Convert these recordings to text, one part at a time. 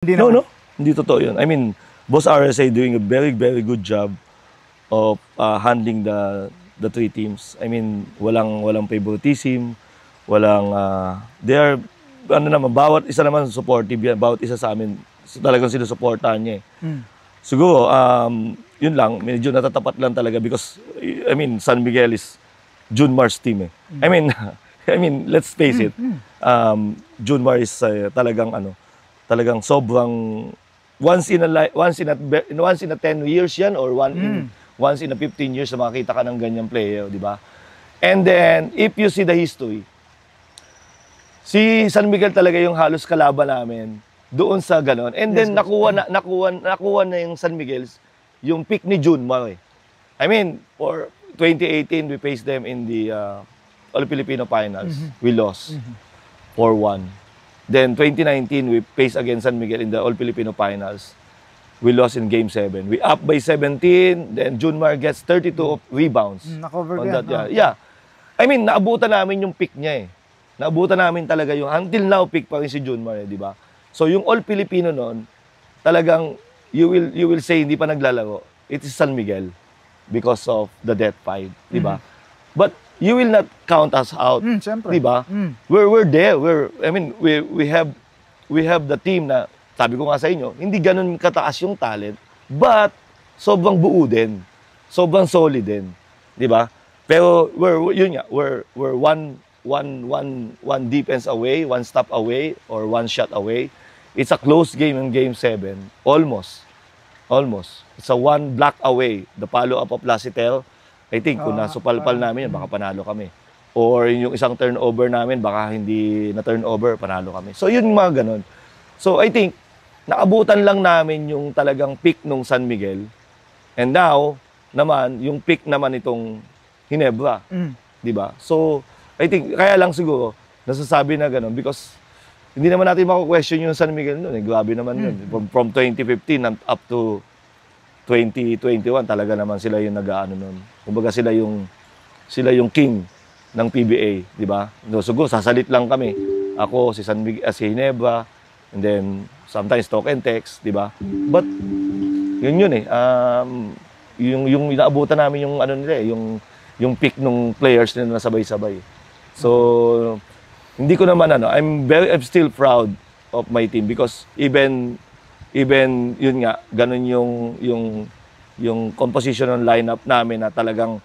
Hindi No, naman. no. Hindi totoo yun. I mean, Boss RSA doing a very, very good job of handling the three teams. I mean, walang favoritism, walang they are ano naman, bawat isa naman supportive yan, bawat isa sa amin talagang sinusuportahan niya eh. Siguro yun lang, medyo natatapat lang talaga because I mean, San Miguel is Junmar's team eh. I mean, let's face it. Junmar is talagang sobrang once in a 10 years yan or once in a 15 years na makita ka ng ganyang player, di ba? And then if you see the history, si San Miguel talaga yung halos kalaban namin doon sa ganon. And then nakuha na yung San Miguel yung pick ni Junmar eh. I mean, for 2018 we faced them in the All Filipino Finals. We lost 4-1. Then 2019, we faced against San Miguel in the All Filipino Finals. We lost in Game 7. We up by 17, then Junmar gets 32 rebounds. Na-cover on yan. that, yeah. I mean, naabutan namin yung pick niya eh. Naabutan namin talaga yung, until now, pick pa rin si Junmar eh, di ba? So yung All Filipino noon, talagang, you will say, hindi pa naglalaro. It is San Miguel because of the death fight, di ba? But you will not count us out, di ba? We're there. We have the team na, sabi ko nga sa inyo, hindi ganun kataas yung talent, but sobrang buo din. Sobrang solid din, di ba? Pero we're one defense away, one stop away, or one shot away. It's a close game in Game 7, almost. It's a one block away. The follow-up of Lasitel, I think, kung nasupalpal namin yan, baka panalo kami. Or yung isang turnover namin, baka hindi na turnover, panalo kami. So, yun mga ganun. So, I think, naabutan lang namin yung talagang pick nung San Miguel. And now, naman, yung pick naman itong Ginebra. Di ba? So, I think, kaya lang siguro, nasasabi na ganun because hindi naman natin mako-question yung San Miguel noon. Eh. Grabe naman yun. From 2015 up to 2021, talaga naman sila yung nag-aano nun. Kumbaga sila yung king ng PBA, di ba? So, siguro sasalit lang kami. Ako, si San Miguel, si Ginebra, and then sometimes talk and text, di ba? But yun eh. Yung inaabutan namin yung ano nila eh, yung pick ng players nila na sabay-sabay. So, hindi ko naman I'm still proud of my team because even yun nga, ganun yung composition ng lineup namin na talagang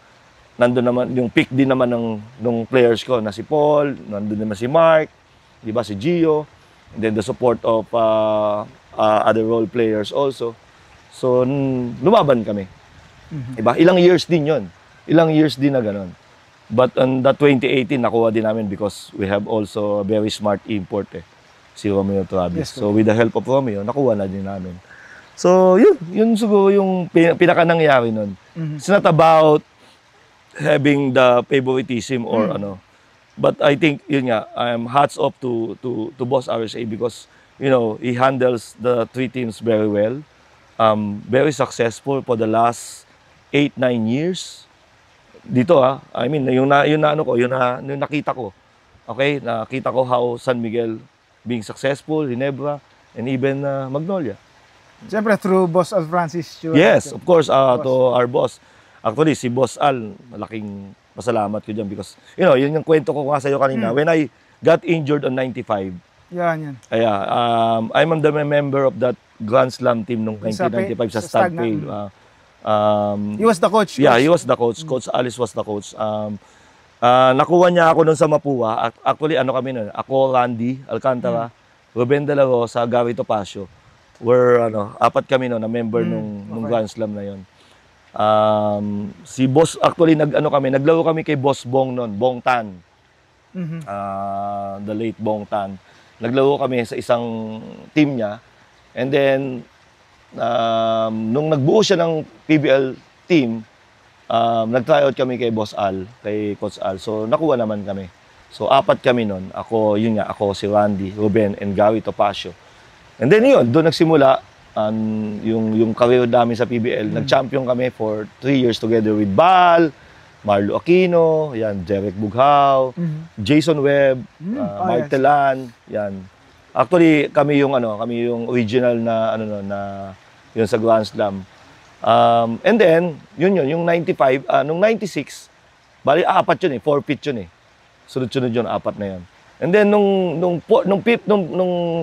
nandun naman, yung pick din naman ng players ko na si Paul, nandun naman si Mark, di ba, si Gio, and then the support of other role players also. So, lumaban kami. Diba? Ilang years din yun. Ilang years din na ganun. But on that 2018, nakuha din namin because we have also a very smart import eh. Si Romeo Travis. Yes, so with the help of Romeo, nakuha na din namin. So yun siguro yung pinaka-nangyari nun. It's not about having the favoritism or ano. But I think yun nga, I'm hats off to Boss RSA because you know, he handles the three teams very well. Very successful for the last 8-9 years. Dito I mean, yung nakita ko. Okay, nakita ko how San Miguel being successful, Ginebra, and even Magnolia. Siyempre, through Boss Al Francis. Yes, of course, to our boss. Actually, si Boss Al, malaking pasalamat ko dyan because, you know, yun yung kwento ko nga sa'yo kanina. When I got injured on 95, yan. I'm the member of that Grand Slam team nung 1995 sa Stagpay. He was the coach. Yeah, he was the coach. Coach Alice was the coach. Nakuha niya ako nun sa Mapua. Actually, kami nun? Ako, Randy Alcantara, Ruben De La Rosa, Gary Topacio. We're, apat kami nun, na member nung Grand Slam na yun. Si Boss, actually, naglaro kami kay Boss Bong nun, Bong Tan. The late Bong Tan. Naglaro kami sa isang team niya. And then, nung nagbuo siya ng PBL team, nag-tryout kami kay Boss Al, kay Coach Al. So, nakuha naman kami. So, apat kami nun. Ako, si Randy, Ruben, and Gary Topacio. And then yun, doon nagsimula yung career namin sa PBL. Nag-champion kami for 3 years together with Bal, Marlo Aquino, yan, Derek Bughao, Jason Webb, Mark Telan, yan. Actually, kami yung original na na yun sa Grand Slam. And then, yung 95, nung 96, bali apat yun 4 feet yun Sunod-sunod yun, apat na yun. And then nung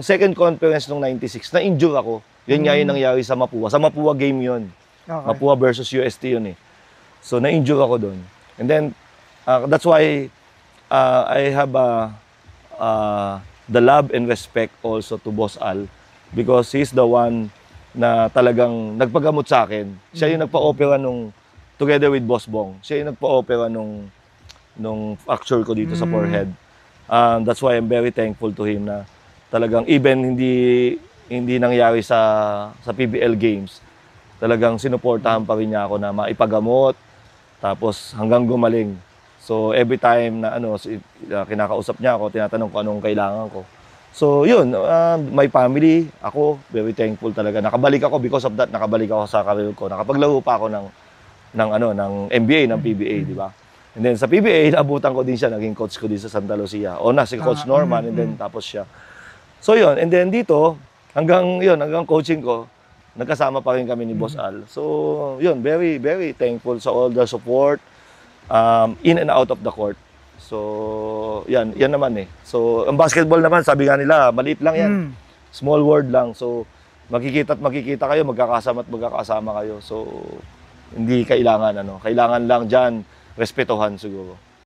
second conference nung 96, na-injure ako. Yun nga yung nangyari sa Mapua. Sa Mapua game yun. Okay. Mapua versus UST yun So na-injure ako doon. And then that's why I have the love and respect also to Boss Al because he's the one na talagang nagpagamot sa akin. Siya yung nagpa-opera together with Boss Bong. Siya yung nagpa-opera nung fracture ko dito sa forehead. That's why I'm very thankful to him na talagang even hindi nangyari sa PBL games, talagang sinuportahan pa rin niya ako na maipagamot tapos hanggang gumaling. So every time na kinakausap niya ako, tinatanong ko anong kailangan ko. So yun, my family, ako very thankful talaga. Nakabalik ako because of that, nakabalik ako sa career ko. Nakapaglaro pa ako ng NBA, ng PBA, di ba? And then sa PBA, naabutan ko din siya, naging coach ko din sa Santa Lucia. Si Coach Norman, and then tapos siya. So yun, and then dito, hanggang coaching ko, nagkasama pa rin kami ni Boss Al. So yun, very, very thankful sa all the support in and out of the court. So yan naman So ang basketball naman, sabi nga nila, maliit lang yan. Small world lang. So makikita kayo, magkakasama kayo. So hindi kailangan kailangan lang diyan respetuhan siguro.